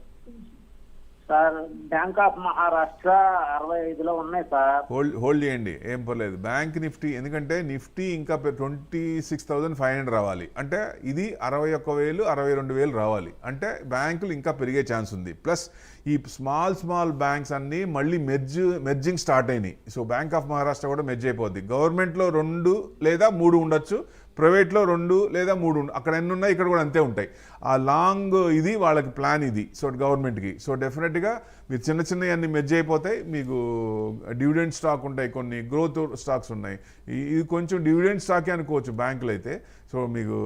Sir bank of Maharashtra 65లో ఉన్నాయి sir. Hold చేయండి, ఏం పర్లేదు. బ్యాంక్ నిఫ్టీ, ఎందుకంటే Nifty ఇంకా 26,500 రావాలి, అంటే ఇది 61,000 62,000 రావాలి, అంటే బ్యాంకులు ఇంకా పెరిగే ఛాన్స్ ఉంది. ప్లస్ ఈ స్మాల్ బ్యాంక్స్ అన్నీ మళ్ళీ మెర్జింగ్ స్టార్ట్ అయినాయి. సో బ్యాంక్ ఆఫ్ మహారాష్ట్ర కూడా మెర్జ్ అయిపోద్ది. గవర్నమెంట్లో 2 లేదా 3 ఉండొచ్చు, ప్రైవేట్లో 2 లేదా 3 అక్కడ ఎన్ని ఉన్నాయి, ఇక్కడ కూడా అంతే ఉంటాయి. ఆ లాంగ్ ఇది వాళ్ళకి ప్లాన్ ఇది. సో గవర్నమెంట్కి. సో డెఫినెట్గా మీరు చిన్న అన్ని మెర్జ్ అయిపోతాయి. మీకు డివిడెండ్ స్టాక్ ఉంటాయి, కొన్ని గ్రోత్ స్టాక్స్ ఉన్నాయి. ఇది కొంచెం డివిడెండ్ స్టాకే అనుకోవచ్చు బ్యాంకులు అయితే. సో మీకు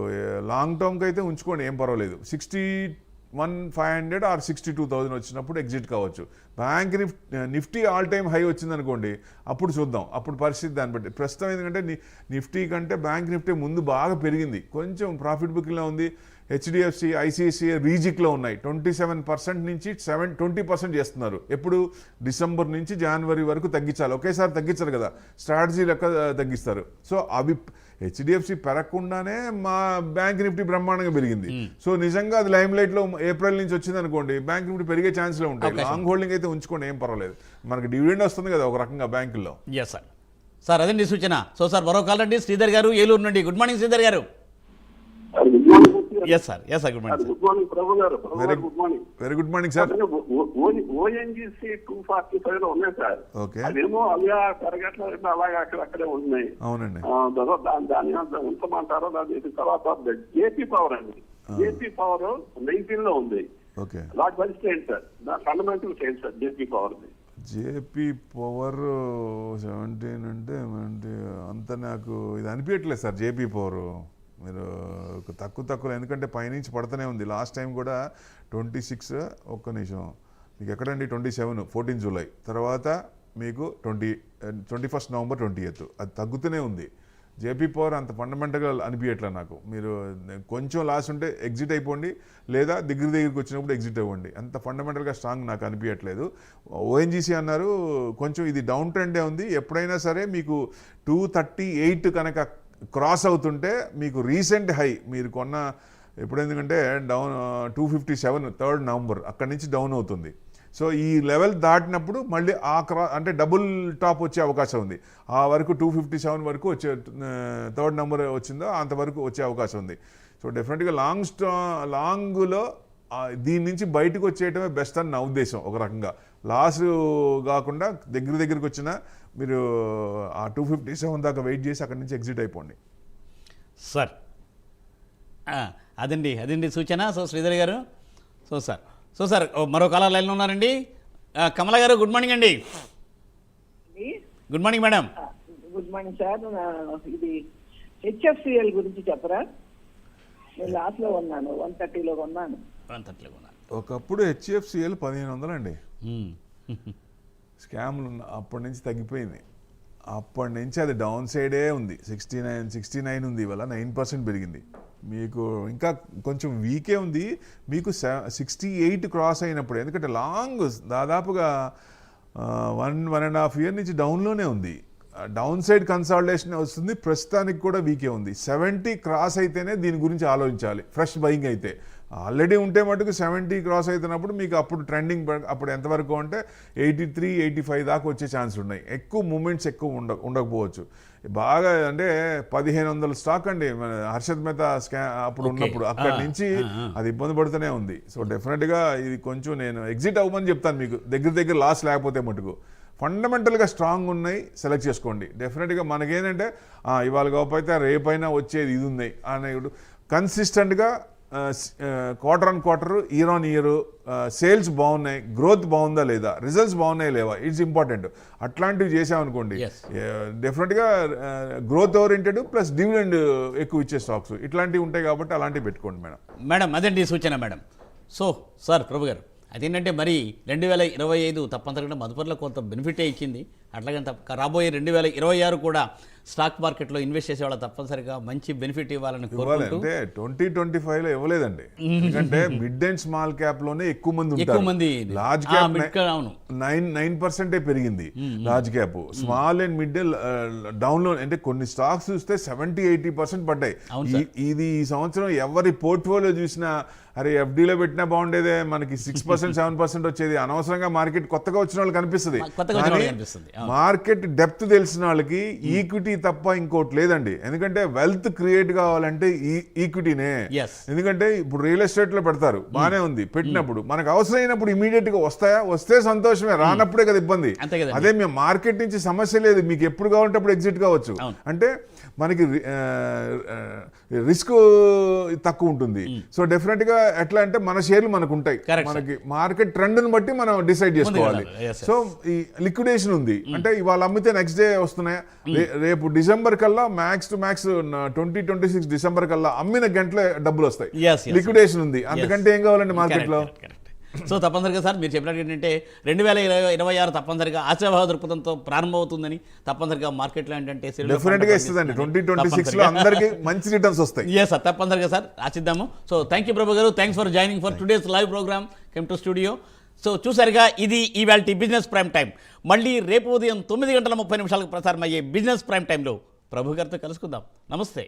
లాంగ్ టర్మ్కి అయితే ఉంచుకోండి, ఏం పర్వాలేదు. 61,500 ఆర్ 62,000 వచ్చినప్పుడు ఎగ్జిట్ కావచ్చు. Bank Nifty all time high వచ్చిందనుకోండి, అప్పుడు చూద్దాం, అప్పుడు పరిస్థితి దాన్ని బట్టి. ప్రస్తుతం ఎందుకంటే నిఫ్టీ కంటే బ్యాంక్ నిఫ్టీ ముందు బాగా పెరిగింది, కొంచెం ప్రాఫిట్ బుకింగ్లో ఉంది. హెచ్డిఎఫ్సి, ఐసిఐసిఐ రీజిక్లో ఉన్నాయి. 27% నుంచి 20% చేస్తున్నారు. ఎప్పుడు డిసెంబర్ నుంచి జనవరి వరకు తగ్గించాలి, ఒకేసారి తగ్గించారు కదా, స్ట్రాటజీ లెక్క తగ్గిస్తారు. సో అవి హెచ్డిఎఫ్సి పెరగకుండానే మా బ్యాంక్ నిఫ్టీ బ్రహ్మాండంగా పెరిగింది. సో నిజంగా అది లైమ్ లైట్లో ఏప్రిల్ నుంచి వచ్చింది అనుకోండి, బ్యాంక్ నిఫ్టీ పెరిగే ఛాన్స్లో ఉంటాయి. లాంగ్ హోల్డింగ్ అయితే ఉంచుకోండి, ఏం పర్వాలేదు. మనకి డివిడెండ్ వస్తుంది కదా ఒక రకంగా బ్యాంకుల్లో. Yes sir. సార్ అదండి సూచన. సో సార్ మరో కాల్ రండి, శ్రీధర్ గారు ఏలూరు నుండి. Good morning Sridhar garu. Yes sir. Good morning. Good morning Prabhu garu. Good morning. Very good morning sir. ONGC 245 లో ఉన్నాయి సార్. ఓకే. అదేమో అలా తరగట్ల అలాగే అక్కడే ఉన్నాయి. అవునండి. దాన్ని ఉంచమంటారో దాని తర్వాత జేపీ పవర్ అండి. జేపీ పవర్ 19 లో ఉంది. ఓకే. వాటి పరిస్థితి ఏంటి సార్? దాని ఫండమెంటల్ ఏంటి sir JP power? JP power 17 అంటే అంత నాకు ఇది అనిపించట్లేదు సార్. జేపీ పవర్ మీరు తక్కువ, ఎందుకంటే పైనుంచి పడుతూనే ఉంది. లాస్ట్ టైం కూడా 26, ఒక్క నిమిషం, మీకు ఎక్కడండి 27 14 జూలై, తర్వాత మీకు 21 నవంబర్ 20th, అది తగ్గుతూనే ఉంది. జేపీ పవర్ అంత ఫండమెంటల్గా అనిపించట్లేదు నాకు. మీరు కొంచెం లాస్ ఉంటే ఎగ్జిట్ అయిపోండి, లేదా దగ్గరికి వచ్చినప్పుడు ఎగ్జిట్ అవ్వండి. అంత ఫండమెంటల్గా స్ట్రాంగ్ నాకు అనిపించట్లేదు. ఓఎన్జీసీ అన్నారు, కొంచెం ఇది డౌన్ ట్రెండే ఉంది. ఎప్పుడైనా సరే మీకు 238 కనుక క్రాస్ అవుతుంటే మీకు రీసెంట్ హై మీరు కొన్న ఎప్పుడు, ఎందుకంటే డౌన్ 257 3rd నవంబర్, అక్కడి నుంచి డౌన్ అవుతుంది. సో ఈ లెవెల్ దాటినప్పుడు మళ్ళీ అంటే డబుల్ టాప్ వచ్చే అవకాశం ఉంది. ఆ వరకు 257 వరకు వచ్చే 3rd నెంబర్ వచ్చిందో అంతవరకు వచ్చే అవకాశం ఉంది. సో డెఫినెట్గా లాంగ్లో దీని నుంచి బయటకు వచ్చేయటమే బెస్ట్ అని నా ఉద్దేశం. ఒక రకంగా లాస్ కాకుండా దగ్గరికి వచ్చిన మీరు ఆ 257 దాకా వెయిట్ చేసి అక్కడి నుంచి ఎగ్జిట్ అయిపోండి సార్. అదండి సూచన. సో శ్రీధర్ గారు. సో సార్ మరో కాలర్ లైన్లో ఉన్నారండి. కమల గారు గుడ్ మార్నింగ్ అండి. Good morning madam. Good morning sir. ఇది హెచ్ఎఫ్సిఎల్ గురించి చెప్పరా? నేను లాస్ట్లో ఉన్నాను, 130లో కొన్నాను. ఒకప్పుడు హెచ్ఎఫ్సిఎల్ 1500 అండి. స్కామ్లు అప్పటి నుంచి తగ్గిపోయింది. అప్పటి నుంచి అది డౌన్ సైడే ఉంది. 69 ఉంది, ఇవాళ 9% పెరిగింది. మీకు ఇంకా కొంచెం వీకే ఉంది. మీకు 68 క్రాస్ అయినప్పుడు, ఎందుకంటే లాంగ్ దాదాపుగా 1.5 ఇయర్ నుంచి డౌన్లోనే ఉంది. డౌన్ సైడ్ కన్సాలిడేషన్ వస్తుంది. ప్రస్తుతానికి కూడా వీకే ఉంది. 70 క్రాస్ అయితేనే దీని గురించి ఆలోచించాలి. ఫ్రెష్ బయింగ్ అయితే ఆల్రెడీ ఉంటే మటుకు 70 క్రాస్ అవుతున్నప్పుడు మీకు అప్పుడు ట్రెండింగ్ అప్పుడు ఎంతవరకు అంటే 83, 85 దాకా వచ్చే ఛాన్స్ ఉన్నాయి. ఎక్కువ మూమెంట్స్ ఎక్కువ ఉండకపోవచ్చు. బాగా అంటే 1500 స్టాక్ అండి మన హర్షద్ మెహతా అప్పుడు ఉన్నప్పుడు, అక్కడి నుంచి అది ఇబ్బంది పడుతూనే ఉంది. సో డెఫినెట్గా ఇది కొంచెం నేను ఎగ్జిట్ అవ్వమని చెప్తాను మీకు, దగ్గర లాస్ లేకపోతే మటుకు. ఫండమెంటల్గా స్ట్రాంగ్ ఉన్నాయి, సెలెక్ట్ చేసుకోండి. డెఫినెట్గా మనకేంటంటే ఇవాళ కాకపోతే రేపైనా వచ్చేది ఇది ఉన్నాయి అనే కన్సిస్టెంట్గా quarter on quarter, year on year sales బాగున్నాయి, గ్రోత్ బాగుందా లేదా, రిజల్ట్స్ బాగున్నాయి లేవా, ఇట్స్ ఇంపార్టెంట్. అట్లాంటివి చేసామనుకోండి డెఫినెట్గా గ్రోత్ ఓరియంటెడ్ ప్లస్ డివిడెండ్ ఎక్కువ ఇచ్చే స్టాక్స్ ఇట్లాంటివి ఉంటాయి కాబట్టి అలాంటివి పెట్టుకోండి మేడం. అదండి సూచన మేడం. సో సార్ ప్రభు గారు, అదేంటంటే మరి 2025 తప్పనిసరిగా మదుపర్లో కొంత బెనిఫిటే ఇచ్చింది. అట్లాగే రాబోయే 2026 కూడా స్టాక్ మార్కెట్లో ఇన్వెస్ట్ చేసే వాళ్ళు తప్పనిసరిగా మంచి బెనిఫిట్ ఇవ్వాలని కోరుకుంటూ. అంటే 2025లో ఇవ్వలేదండి, ఎందుకంటే మిడ్ అండ్ స్మాల్ క్యాప్ లోనే ఎక్కువ మంది ఉంటారు. లార్జ్ క్యాప్ 9% పెరిగింది large cap. Small and mid down లో, అంటే కొన్ని స్టాక్స్ చూస్తే 70-80% పడ్డాయి. ఇది ఈ సంవత్సరం ఎవరి పోర్ట్ఫోలియో చూసినా అరే ఎఫ్డీలో పెట్టినా బాగుండేదే, మనకి 6% 7% వచ్చేది, అనవసరంగా మార్కెట్ కొత్తగా వచ్చిన వాళ్ళకి కనిపిస్తుంది. మార్కెట్ డెప్త్ తెలిసిన వాళ్ళకి ఈక్విటీ తప్ప ఇంకోటి లేదండి. ఎందుకంటే వెల్త్ క్రియేట్ కావాలంటే ఈక్విటీనే. ఎందుకంటే ఇప్పుడు రియల్ ఎస్టేట్ లో పెడతారు, బానే ఉంది, పెట్టినప్పుడు మనకు అవసరమైనప్పుడు ఇమీడియట్ గా వస్తాయా, వస్తే సంతోషమే, రానప్పుడే కదా ఇబ్బంది. అదే మేము మార్కెట్ నుంచి సమస్య లేదు, మీకు ఎప్పుడు కావాలంటే అప్పుడు ఎగ్జిట్ కావచ్చు. అంటే మనకి రిస్క్ తక్కువ ఉంటుంది. సో డెఫినెట్ గా ఎట్లా అంటే మన షేర్లు మనకు ఉంటాయి, మనకి మార్కెట్ ట్రెండ్ ని బట్టి మనం డిసైడ్ చేసుకోవాలి. సో ఈ లిక్విడేషన్ ఉంది అంటే ఇవాళ అమ్మితే నెక్స్ట్ డే వస్తున్నాయా, రేపు డిసెంబర్ కల్లా మ్యాక్స్ టు మ్యాక్స్ 2026 డిసెంబర్ కల్లా అమ్మిన గంటలే డబ్బులు వస్తాయి. లిక్విడేషన్ ఉంది, అంతకంటే ఏం కావాలండి మార్కెట్ లో. సో తప్పనిసరిగా సార్ మీరు చెప్పినట్టు ఏంటంటే 2026 తప్పనిసరిగా ఆశాభావ దృక్పథంతో ప్రారంభమవుతుందని, తప్పనిసరిగా మార్కెట్లో ఏంటంటే డెఫినెట్గా ఇస్తుందండి 2026లో అందరికీ మంచి రిటర్న్స్ వస్తాయి. ఎస్ సార్, తప్పనిసరిగా సార్ ఆశిద్దాము. సో థ్యాంక్ యూ ప్రభు గారు, thanks for joining for today's live programme came to studio. So చూసారుగా, ఇది ఇవాల్టి బిజినెస్ ప్రైమ్ టైం. మళ్ళీ రేపు ఉదయం 9:30 ప్రసారం అయ్యే బిజినెస్ ప్రైమ్ టైంలో ప్రభు గారితో కలుసుకుందాం. నమస్తే.